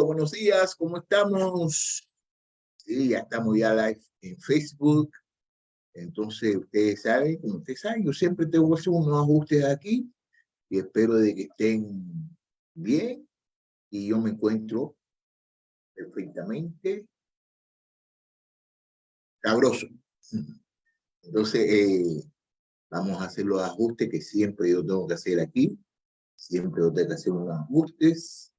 buenos días, ¿cómo estamos? Sí, ya estamos ya live en Facebook. Entonces, ustedes saben, como ustedes saben, yo siempre tengo que hacer unos ajustes aquí y espero de que estén bien y yo me encuentro perfectamente sabroso. Entonces, vamos a hacer los ajustes que siempre yo tengo que hacer aquí. Siempre yo tengo que hacer unos ajustes,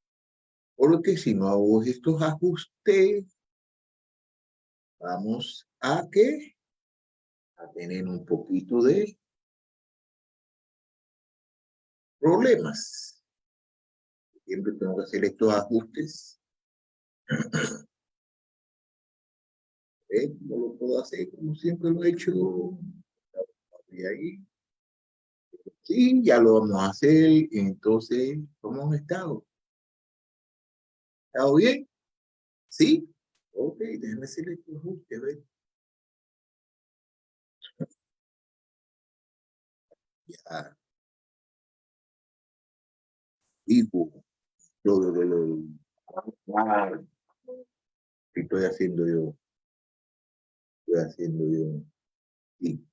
porque si no hago estos ajustes, vamos a tener un poquito de problemas. Siempre tengo que hacer estos ajustes. No lo puedo hacer como siempre lo he hecho. Y ahí, sí, ya lo vamos a hacer. Entonces, ¿cómo hemos estado? ¿Estado bien? ¿Sí? Ok, déjame hacer estos ajustes. A ver. Ya, digo, lo que estoy haciendo yo. Estoy haciendo yo. Sí,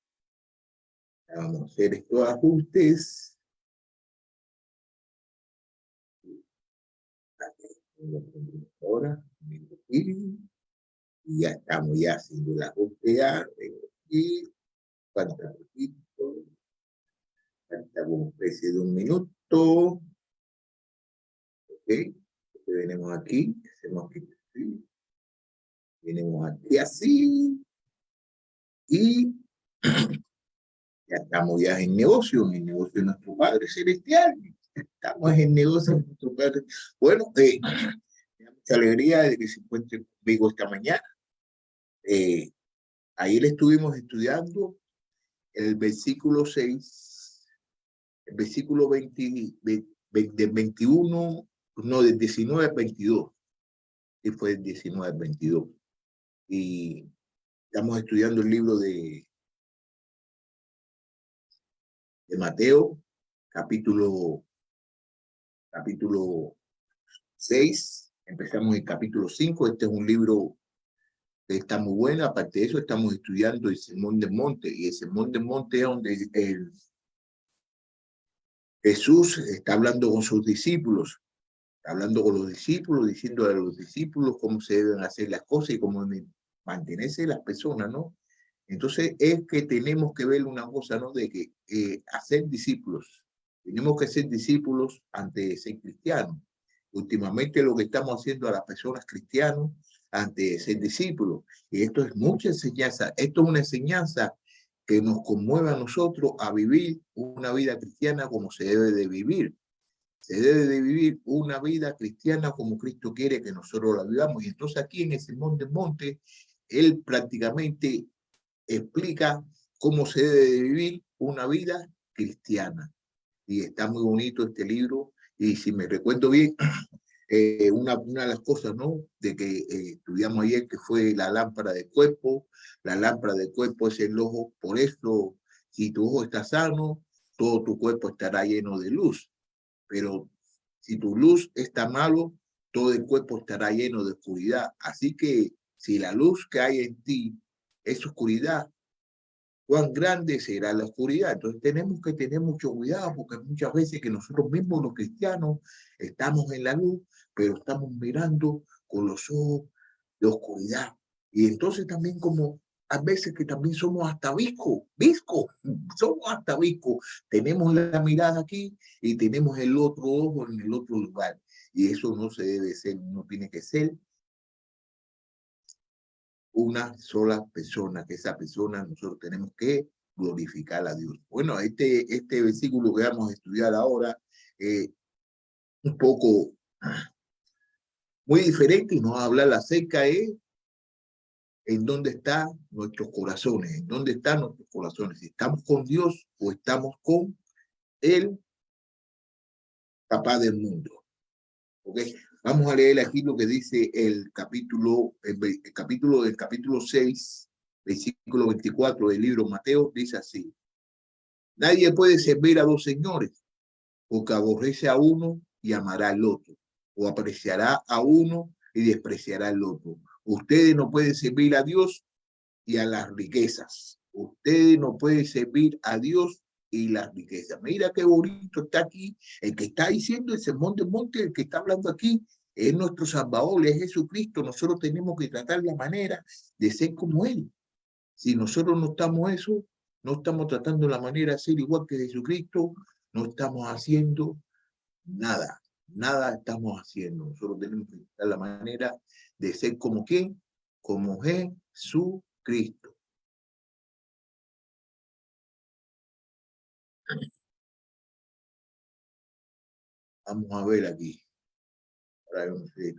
vamos a hacer estos ajustes. Ahora, y ya estamos ya haciendo el ajuste ya. Y falta poquito. Falta como especie de un minuto. Ok. Venimos aquí. Hacemos aquí así. Venimos aquí así. Y ya estamos ya en el negocio de nuestro Padre Celestial. Estamos en el negocio de nuestro Padre. Bueno, me da mucha alegría de que se encuentren conmigo esta mañana. Ayer estuvimos estudiando el versículo 6, el versículo 20, del 21, no, del 19 al 22, y fue el 19 al 22. Y estamos estudiando el libro de Mateo, capítulo 6. Empezamos en capítulo 5. Este es un libro que está muy bueno. Aparte de eso, estamos estudiando el Sermón del Monte. Y el Sermón del Monte es donde Jesús está hablando con sus discípulos. Está hablando con los discípulos, diciendo a los discípulos cómo se deben hacer las cosas y cómo deben mantenerse las personas, ¿no? Entonces es que tenemos que ver una cosa, ¿no? De que hacer discípulos, tenemos que ser discípulos antes de ser cristianos. Últimamente lo que estamos haciendo a las personas cristianas antes de ser discípulos. Y esto es mucha enseñanza, esto es una enseñanza que nos conmueve a nosotros a vivir una vida cristiana como se debe de vivir. Se debe de vivir una vida cristiana como Cristo quiere que nosotros la vivamos. Y entonces aquí en el Sermón del Monte, él prácticamente explica cómo se debe de vivir una vida cristiana. Y está muy bonito este libro. Y si me recuerdo bien, una de las cosas, ¿no? De que estudiamos ayer, que fue la lámpara de cuerpo. La lámpara de cuerpo es el ojo. Por eso, si tu ojo está sano, todo tu cuerpo estará lleno de luz. Pero si tu luz está malo, todo el cuerpo estará lleno de oscuridad. Así que si la luz que hay en ti es oscuridad, cuán grande será la oscuridad. Entonces tenemos que tener mucho cuidado porque muchas veces que nosotros mismos los cristianos estamos en la luz, pero estamos mirando con los ojos de oscuridad. Y entonces también como a veces que también somos hasta visco, somos hasta visco. Tenemos la mirada aquí y tenemos el otro ojo en el otro lugar. Y eso no se debe ser, no tiene que ser una sola persona, que esa persona nosotros tenemos que glorificar a Dios. Bueno, este versículo que vamos a estudiar ahora, un poco muy diferente y nos va a hablar acerca de en dónde están nuestros corazones, en dónde están nuestros corazones, si estamos con Dios o estamos con el papá del mundo. ¿Okay? Vamos a leer aquí lo que dice el capítulo 6, versículo 24 del libro Mateo, dice así: nadie puede servir a dos señores, porque aborrece a uno y amará al otro, o apreciará a uno y despreciará al otro. Ustedes no pueden servir a Dios y a las riquezas. Ustedes no pueden servir a Dios y las riquezas. Mira qué bonito está aquí. El que está diciendo el sermón del monte, el que está hablando aquí, es nuestro Salvador, es Jesucristo. Nosotros tenemos que tratar la manera de ser como Él. Si nosotros no estamos eso, no estamos tratando la manera de ser igual que Jesucristo, no estamos haciendo nada. Nada estamos haciendo. Nosotros tenemos que tratar la manera de ser como ¿quién? Como Jesucristo. Vamos a ver aquí. Ahora yo no sé,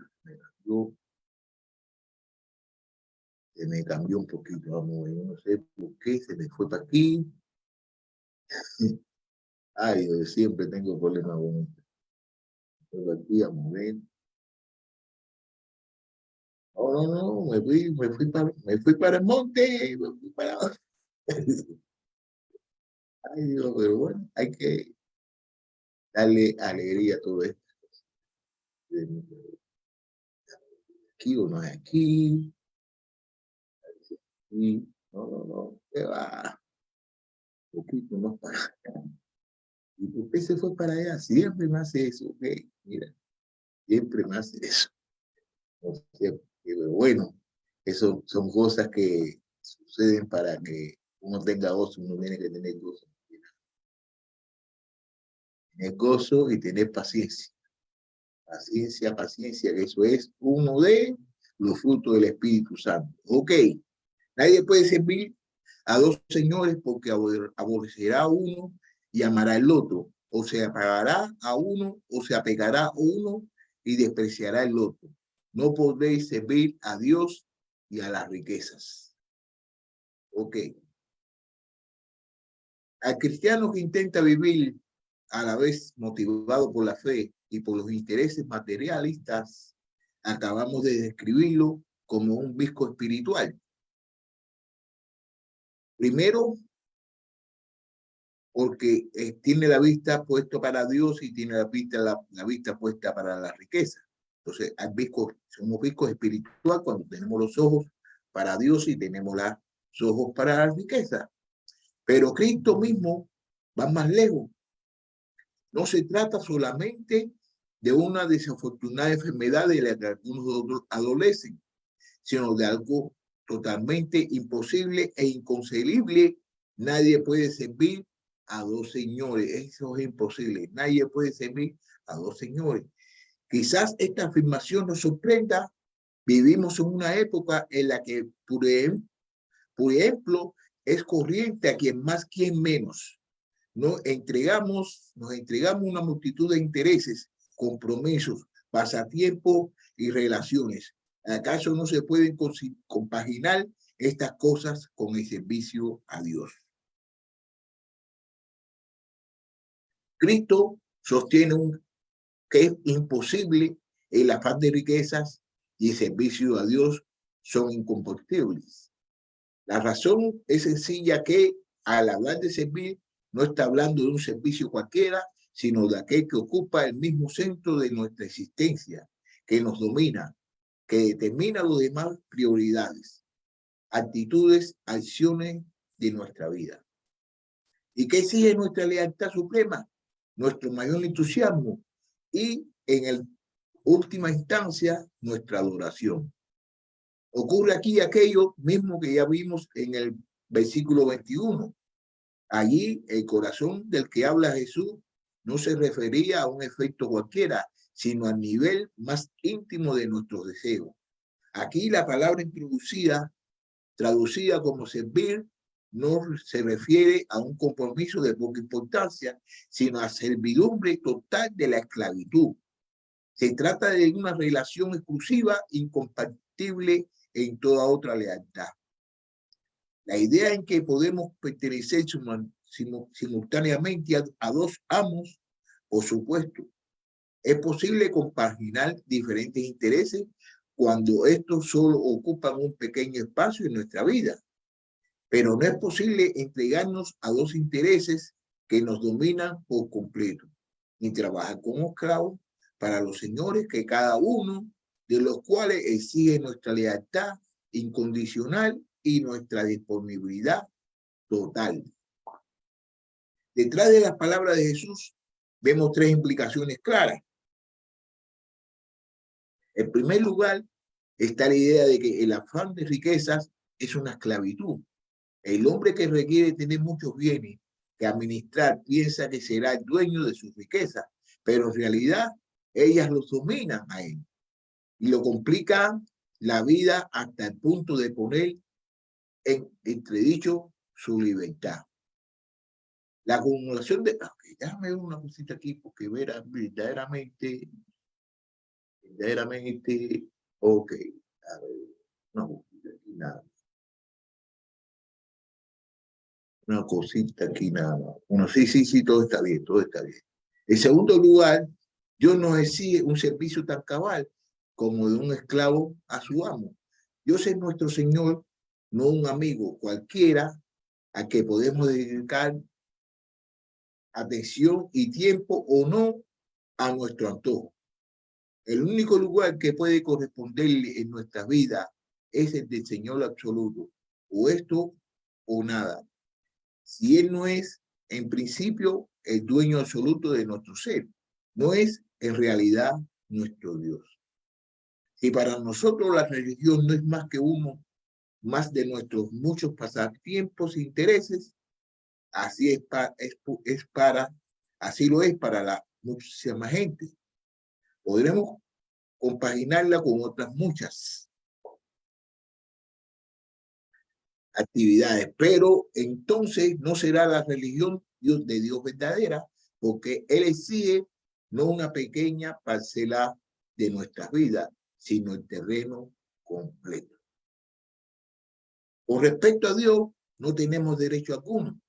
me cambió un poquito. Vamos a ver, yo no sé por qué se me fue para aquí. Ay, yo siempre tengo problemas con esto. Pero aquí, vamos a ver. Oh, no, no, me fui para el monte, me fui para... Ay, Dios, pero bueno, hay que darle alegría a todo esto. Aquí o no es aquí. Y no, no, no, se va. Un poquito más para acá. ¿Y por qué se fue para allá? Siempre me hace eso, ok. Mira, siempre me hace eso. O sea, bueno, eso son cosas que suceden para que uno tenga gozo, uno tiene que tener gozo. Tener gozo y tener paciencia. Paciencia, paciencia, que eso es uno de los frutos del Espíritu Santo. Ok, nadie puede servir a dos señores porque aborrecerá a uno y amará al otro, o se apagará a uno o se apegará a uno y despreciará al otro. No podréis servir a Dios y a las riquezas. Ok. Al cristiano que intenta vivir a la vez motivado por la fe y por los intereses materialistas, acabamos de describirlo como un visco espiritual. Primero, porque tiene la vista puesta para Dios y tiene la vista puesta para la riqueza. Entonces, somos viscos espiritual cuando tenemos los ojos para Dios y tenemos los ojos para la riqueza. Pero Cristo mismo va más lejos. No se trata solamente de una desafortunada enfermedad de la que algunos adolecen, sino de algo totalmente imposible e inconcebible. Nadie puede servir a dos señores. Eso es imposible. Nadie puede servir a dos señores. Quizás esta afirmación nos sorprenda. Vivimos en una época en la que, por ejemplo, es corriente a quien más, quien menos. Nos entregamos una multitud de intereses, compromisos, pasatiempos y relaciones. ¿Acaso no se pueden compaginar estas cosas con el servicio a Dios? Cristo sostiene que es imposible el afán de riquezas y el servicio a Dios son incompatibles. La razón es sencilla que al hablar de servir no está hablando de un servicio cualquiera, sino de aquel que ocupa el mismo centro de nuestra existencia, que nos domina, que determina los demás prioridades, actitudes, acciones de nuestra vida. ¿Y qué exige nuestra lealtad suprema? Nuestro mayor entusiasmo y, en última instancia, nuestra adoración. Ocurre aquí aquello mismo que ya vimos en el versículo 21. Allí el corazón del que habla Jesús no se refería a un efecto cualquiera, sino al nivel más íntimo de nuestros deseos. Aquí la palabra introducida, traducida como servir, no se refiere a un compromiso de poca importancia, sino a servidumbre total de la esclavitud. Se trata de una relación exclusiva, incompatible en toda otra lealtad. La idea en que podemos pertenecer simultáneamente a dos amos, por supuesto, es posible compaginar diferentes intereses cuando estos solo ocupan un pequeño espacio en nuestra vida. Pero no es posible entregarnos a dos intereses que nos dominan por completo, ni trabajar como esclavos, para los señores que cada uno de los cuales exige nuestra lealtad incondicional y nuestra disponibilidad total. Detrás de las palabras de Jesús vemos tres implicaciones claras. En primer lugar, está la idea de que el afán de riquezas es una esclavitud. El hombre que requiere tener muchos bienes que administrar piensa que será el dueño de sus riquezas, pero en realidad ellas lo dominan a él y lo complican la vida hasta el punto de poner en entredicho su libertad. La acumulación de... Okay, déjame ver una cosita aquí porque verdaderamente, ok, a ver, no, aquí nada. Una cosita aquí nada más. Bueno, sí, todo está bien, todo está bien. En segundo lugar, Dios nos exige un servicio tan cabal como de un esclavo a su amo. Dios es nuestro Señor, no un amigo cualquiera a que podemos dedicar atención y tiempo o no a nuestro antojo. El único lugar que puede corresponderle en nuestra vida es el del Señor absoluto, o esto o nada. Si Él no es, en principio, el dueño absoluto de nuestro ser, no es en realidad nuestro Dios. Si para nosotros la religión no es más que uno más de nuestros muchos pasatiempos e intereses, así así lo es para la muchísima gente. Podremos compaginarla con otras muchas actividades, pero entonces no será la religión de Dios verdadera, porque Él exige no una pequeña parcela de nuestras vidas, sino el terreno completo. Con respecto a Dios, no tenemos derecho alguno.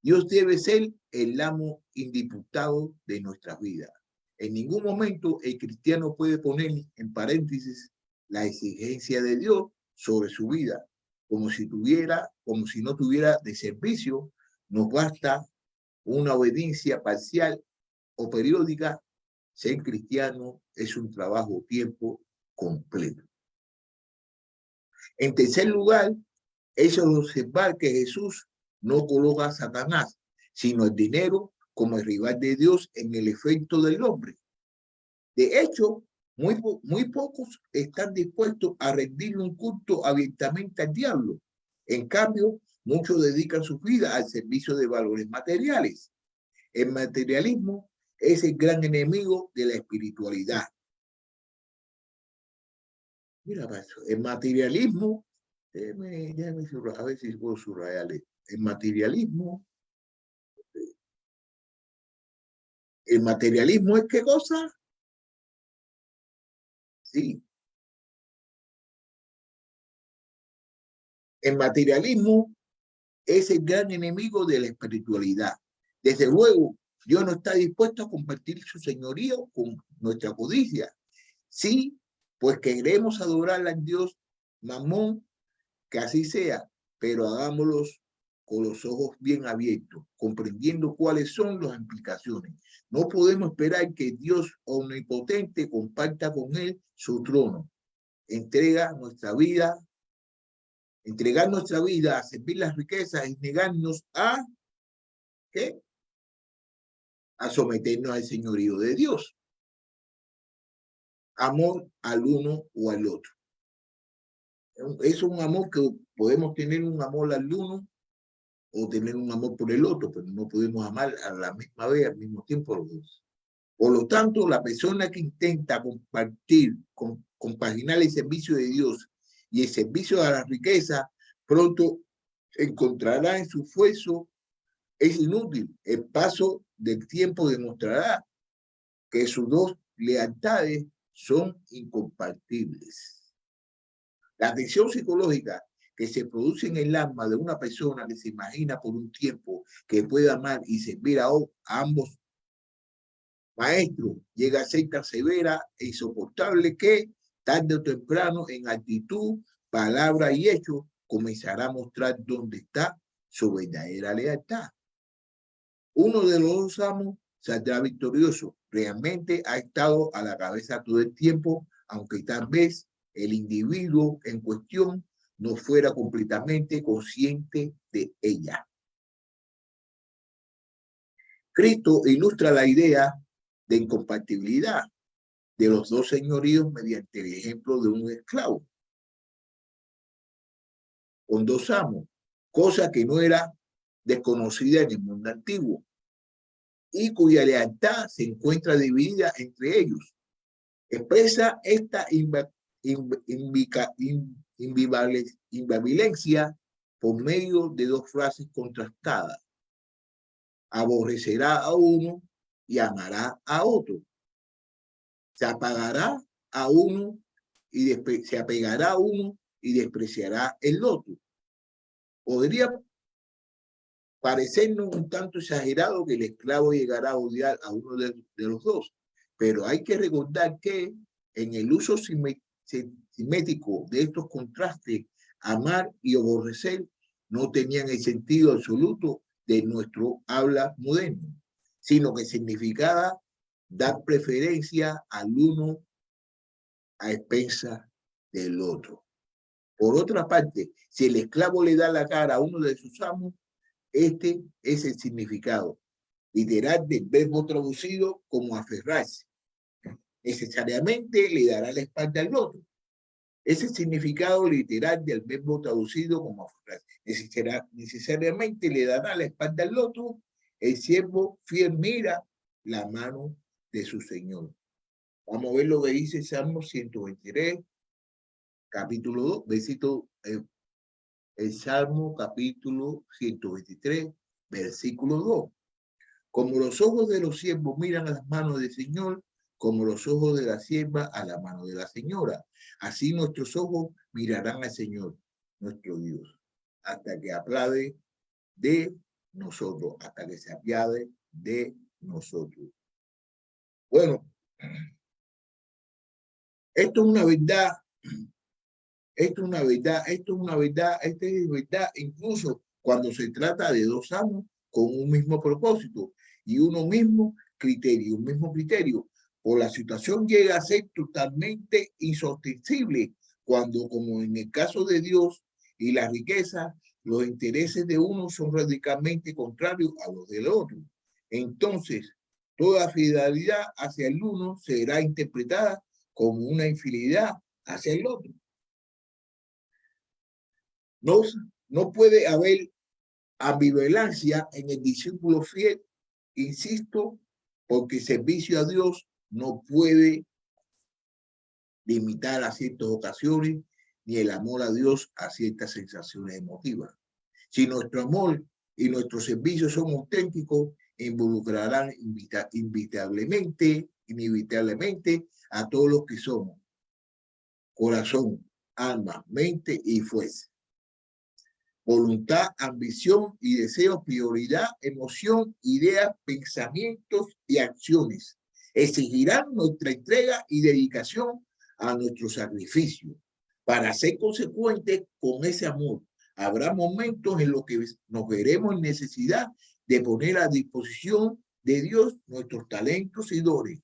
Dios debe ser el amo indisputado de nuestras vidas. En ningún momento el cristiano puede poner en paréntesis la exigencia de Dios sobre su vida, como si no tuviera de servicio. Nos basta una obediencia parcial o periódica. Ser cristiano es un trabajo tiempo completo. En tercer lugar, es observar que Jesús no coloca a Satanás, sino el dinero como el rival de Dios en el efecto del hombre. De hecho, muy pocos están dispuestos a rendirle un culto abiertamente al diablo. En cambio, muchos dedican su vida al servicio de valores materiales. El materialismo es el gran enemigo de la espiritualidad. Mira, el materialismo, a ver si puedo subrayarle. El materialismo es ¿qué cosa? Sí. El materialismo es el gran enemigo de la espiritualidad. Desde luego, Dios no está dispuesto a compartir su señorío con nuestra codicia. Sí, pues queremos adorar al Dios Mamón, que así sea, pero hagámoslos con los ojos bien abiertos, comprendiendo cuáles son las implicaciones. No podemos esperar que Dios omnipotente comparta con él su trono. Entregar nuestra vida a servir las riquezas y negarnos a, ¿qué? A someternos al señorío de Dios. Amor al uno o al otro. Es un amor que podemos tener un amor al uno o tener un amor por el otro, pero no podemos amar a la misma vez, al mismo tiempo a los dos. Por lo tanto, la persona que intenta compaginar el servicio de Dios y el servicio a la riqueza, pronto encontrará en su esfuerzo es inútil. El paso del tiempo demostrará que sus dos lealtades son incompatibles. La tensión psicológica que se produce en el alma de una persona que se imagina por un tiempo que pueda amar y servir a ambos maestros llega a ser tan severa e insoportable que tarde o temprano en actitud, palabra y hecho comenzará a mostrar dónde está su verdadera lealtad. Uno de los dos amos saldrá victorioso. Realmente ha estado a la cabeza todo el tiempo, aunque tal vez el individuo en cuestión no fuera completamente consciente de ella. Cristo ilustra la idea de incompatibilidad de los dos señoríos mediante el ejemplo de un esclavo con dos amos, cosa que no era desconocida en el mundo antiguo y cuya lealtad se encuentra dividida entre ellos. Expresa esta invivalencia por medio de dos frases contrastadas. Aborrecerá a uno y amará a otro. Se apagará a uno y se apegará a uno y despreciará el otro. Podría parecernos un tanto exagerado que el esclavo llegará a odiar a uno de los dos, pero hay que recordar que en el uso simétrico de estos contrastes, amar y aborrecer no tenían el sentido absoluto de nuestro habla moderno, sino que significaba dar preferencia al uno a expensas del otro. Por otra parte, si el esclavo le da la cara a uno de sus amos, este es el significado literal del verbo traducido como aferrarse. Necesariamente le dará la espalda al otro. Es el significado literal del verbo traducido como aferrarse. Necesariamente le dará la espalda al otro. El siervo fiel mira la mano de su Señor. Vamos a ver lo que dice Salmo 123, capítulo 2, versículo, el Salmo capítulo 123, versículo 2. Como los ojos de los siervos miran a las manos del Señor, como los ojos de la sierva a la mano de la señora. Así nuestros ojos mirarán al Señor, nuestro Dios, hasta que aplade de nosotros, hasta que se apiade de nosotros. Bueno, esto es una verdad, esto es una verdad, esto es una verdad, esta es verdad incluso cuando se trata de dos amos con un mismo propósito y uno mismo criterio, un mismo criterio. O la situación llega a ser totalmente insostenible cuando, como en el caso de Dios y la riqueza, los intereses de uno son radicalmente contrarios a los del otro. Entonces, toda fidelidad hacia el uno será interpretada como una infidelidad hacia el otro. No puede haber ambivalencia en el discípulo fiel, insisto, porque el servicio a Dios no puede limitar a ciertas ocasiones ni el amor a Dios a ciertas sensaciones emotivas. Si nuestro amor y nuestros servicios son auténticos, involucrarán inevitablemente a todos los que somos, corazón, alma, mente y fuerza. Voluntad, ambición y deseo, prioridad, emoción, ideas, pensamientos y acciones. Exigirán nuestra entrega y dedicación a nuestro sacrificio. Para ser consecuentes con ese amor, habrá momentos en los que nos veremos en necesidad de poner a disposición de Dios nuestros talentos y dones,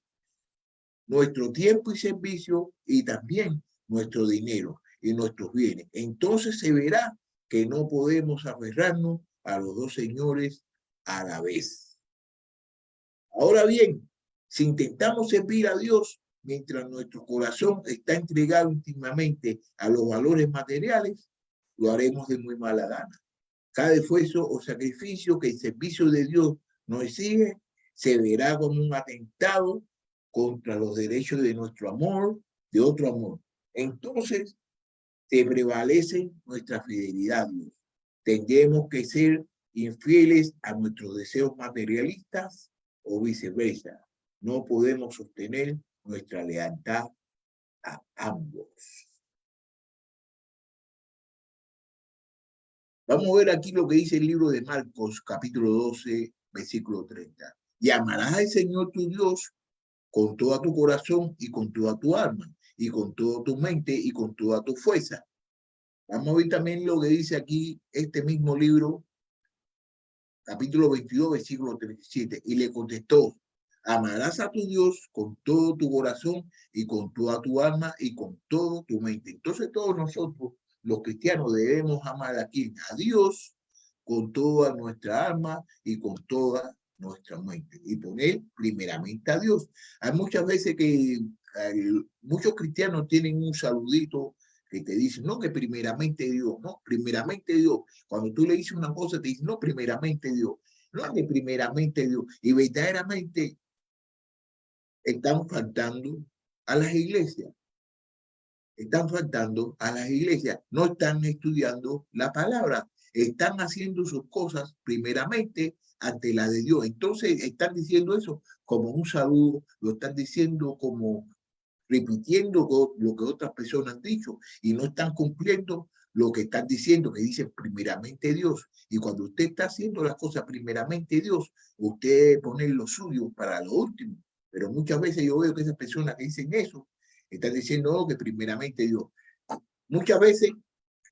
nuestro tiempo y servicio y también nuestro dinero y nuestros bienes. Entonces se verá que no podemos aferrarnos a los dos señores a la vez. Ahora bien, si intentamos servir a Dios mientras nuestro corazón está entregado íntimamente a los valores materiales, lo haremos de muy mala gana. Cada esfuerzo o sacrificio que el servicio de Dios nos exige se verá como un atentado contra los derechos de nuestro amor, de otro amor. Entonces, te prevalece nuestra fidelidad a Dios. Tendremos que ser infieles a nuestros deseos materialistas o viceversa. No podemos sostener nuestra lealtad a ambos. Vamos a ver aquí lo que dice el libro de Marcos, capítulo 12, versículo 30. Y amarás al Señor tu Dios con todo tu corazón y con toda tu alma, y con toda tu mente y con toda tu fuerza. Vamos a ver también lo que dice aquí este mismo libro, capítulo 22, versículo 37. Y le contestó, Amarás a tu Dios con todo tu corazón y con toda tu alma y con todo tu mente. Entonces todos nosotros, los cristianos, debemos amar aquí a Dios con toda nuestra alma y con toda nuestra mente. Y poner primeramente a Dios. Hay muchas veces que muchos cristianos tienen un saludito que te dicen, no, que primeramente Dios, no, primeramente Dios. Cuando tú le dices una cosa, te dicen, no, primeramente Dios. No, que primeramente Dios. Y verdaderamente están faltando a las iglesias. Están faltando a las iglesias. No están estudiando la palabra. Están haciendo sus cosas primeramente ante la de Dios. Entonces están diciendo eso como un saludo, lo están diciendo como repitiendo lo que otras personas han dicho y no están cumpliendo lo que están diciendo, que dicen primeramente Dios. Y cuando usted está haciendo las cosas primeramente Dios, usted pone lo suyo para lo último. Pero muchas veces yo veo que esas personas que dicen eso, están diciendo no, que primeramente Dios. Muchas veces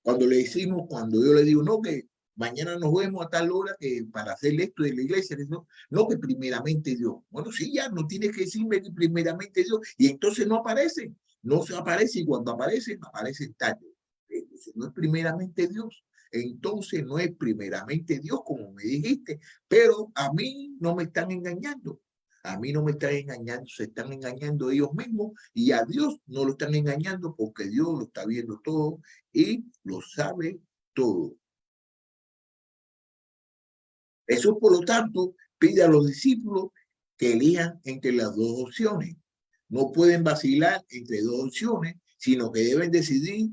cuando le decimos, cuando yo le digo, no, que mañana nos vemos a tal hora que para hacer esto de la iglesia, no, no, que primeramente Dios. Bueno, sí, ya no tienes que decirme que primeramente Dios, y entonces no aparecen, no se aparecen, y cuando aparecen, aparecen tarde. Entonces no es primeramente Dios. Entonces no es primeramente Dios, como me dijiste, pero a mí no me están engañando. A mí no me están engañando, se están engañando ellos mismos y a Dios no lo están engañando porque Dios lo está viendo todo y lo sabe todo. Jesús, por lo tanto, pide a los discípulos que elijan entre las dos opciones. No pueden vacilar entre dos opciones, sino que deben decidir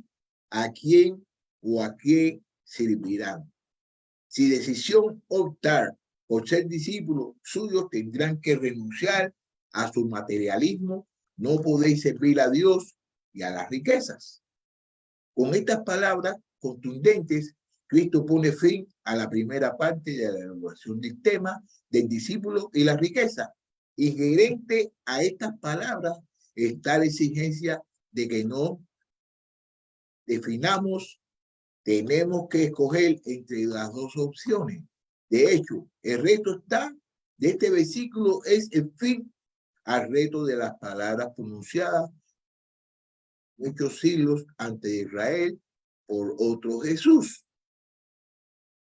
a quién o a qué servirán. Si decisión optar por ser discípulos suyos, tendrán que renunciar a su materialismo. No podéis servir a Dios y a las riquezas. Con estas palabras contundentes, Cristo pone fin a la primera parte de la evaluación del tema del discípulo y la riqueza. Inherente a estas palabras está la exigencia de que no definamos, tenemos que escoger entre las dos opciones. De hecho, el reto está de este versículo es el fin al reto de las palabras pronunciadas muchos siglos ante Israel por otro Jesús.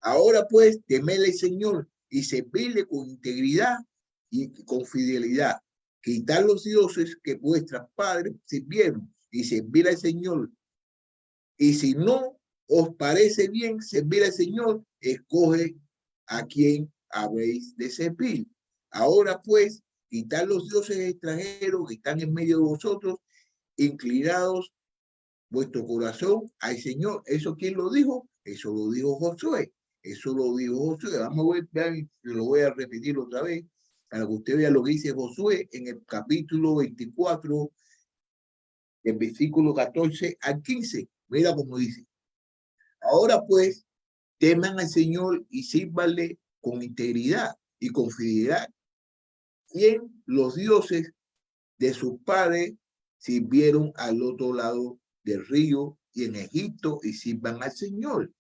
Ahora pues, temele al Señor y servirle con integridad y con fidelidad. Quitar los dioses que vuestros padres sirvieron y servir al Señor. Y si no os parece bien servir al Señor, escoge a quien habéis de servir. Ahora pues, quitar los dioses extranjeros que están en medio de vosotros, inclinados vuestro corazón al Señor. ¿Eso quién lo dijo? Eso lo dijo Josué. Eso lo dijo Josué. Vamos a ver, vean, lo voy a repetir otra vez para que usted vea lo que dice Josué en el capítulo 24, el versículo 14 al 15. Mira cómo dice. Ahora pues, teman al Señor y sírvanle con integridad y con fidelidad. Quien los dioses de sus padres sirvieron al otro lado del río y en Egipto y sirvan al Señor.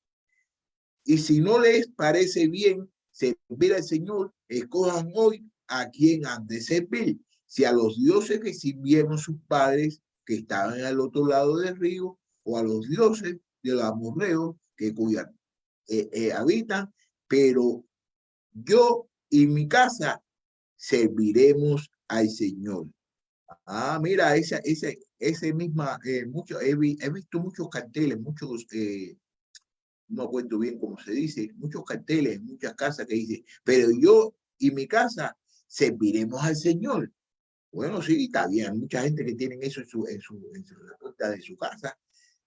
Y si no les parece bien servir al Señor, escojan hoy a quien han de servir. Si a los dioses que sirvieron sus padres que estaban al otro lado del río, o a los dioses de los amorreos que cuidan, habitan, pero yo y mi casa serviremos al Señor. Ah, mira, ese misma, he visto muchos carteles, muchos, no me acuerdo bien cómo se dice, muchos carteles, muchas casas que dice, pero yo y mi casa serviremos al Señor. Bueno, sí, está bien, mucha gente que tienen eso en la puerta de su casa,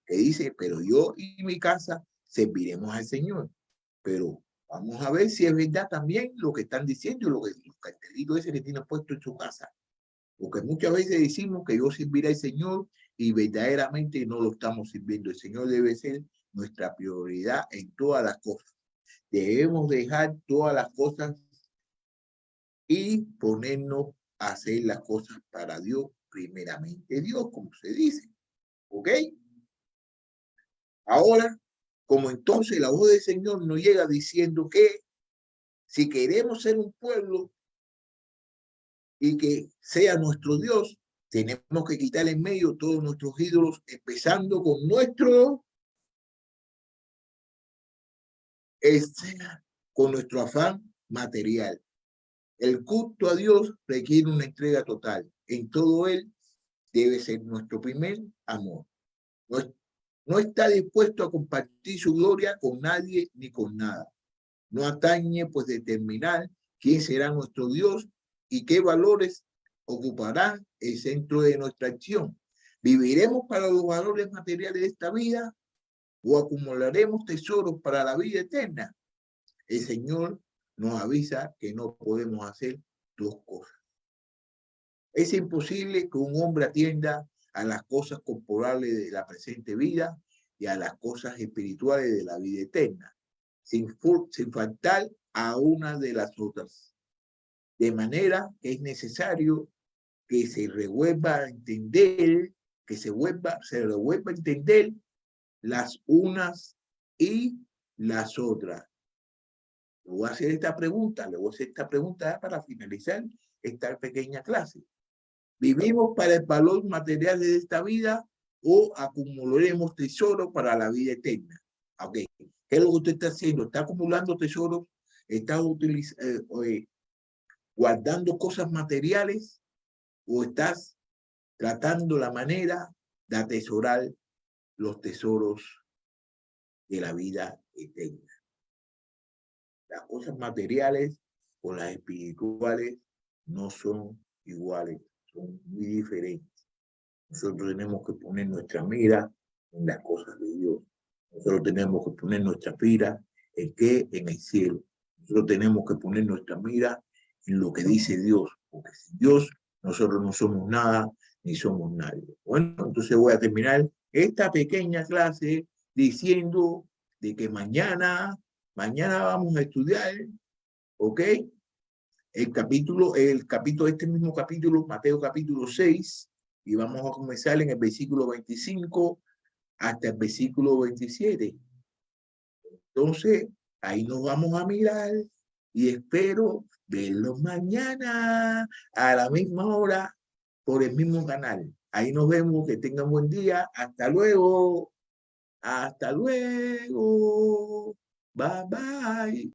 que dice, pero yo y mi casa serviremos al Señor. Pero vamos a ver si es verdad también lo que están diciendo, los cartelitos ese que tienen puesto en su casa. Porque muchas veces decimos que yo serviré al Señor y verdaderamente no lo estamos sirviendo. El Señor debe ser nuestra prioridad en todas las cosas. Debemos dejar todas las cosas y ponernos a hacer las cosas para Dios, primeramente Dios, como se dice. ¿Ok? Ahora, como entonces la voz del Señor nos llega diciendo que si queremos ser un pueblo y que sea nuestro Dios, tenemos que quitar en medio todos nuestros ídolos, empezando con con nuestro afán material. El culto a Dios requiere una entrega total. En todo él debe ser nuestro primer amor. No está dispuesto a compartir su gloria con nadie ni con nada. No atañe pues determinar quién será nuestro Dios y qué valores ocuparán el centro de nuestra acción. ¿Viviremos para los valores materiales de esta vida o acumularemos tesoros para la vida eterna? El Señor nos avisa que no podemos hacer dos cosas. Es imposible que un hombre atienda a las cosas corporales de la presente vida y a las cosas espirituales de la vida eterna, sin faltar a una de las otras. De manera que es necesario que se revuelva a entender, que se revuelva a entender las unas y las otras. Le voy a hacer esta pregunta para finalizar esta pequeña clase. ¿Vivimos para el valor material de esta vida o acumularemos tesoros para la vida eterna? Okay. ¿Qué es lo que usted está haciendo? ¿Está acumulando tesoros? ¿Está guardando cosas materiales? ¿O estás tratando la manera de atesorar los tesoros de la vida eterna? Las cosas materiales o las espirituales no son iguales, son muy diferentes. Nosotros tenemos que poner nuestra mira en las cosas de Dios. Nosotros tenemos que poner nuestra mira en qué, en el cielo. Nosotros tenemos que poner nuestra mira en lo que dice Dios, porque sin Dios nosotros no somos nada ni somos nadie. Bueno, entonces voy a terminar esta pequeña clase diciendo de que mañana vamos a estudiar, ¿ok? Este mismo capítulo, Mateo capítulo 6, y vamos a comenzar en el versículo 25 hasta el versículo 27. Entonces, ahí nos vamos a mirar y espero verlos mañana a la misma hora por el mismo canal. Ahí nos vemos, que tengan buen día. Hasta luego. Hasta luego. Bye bye.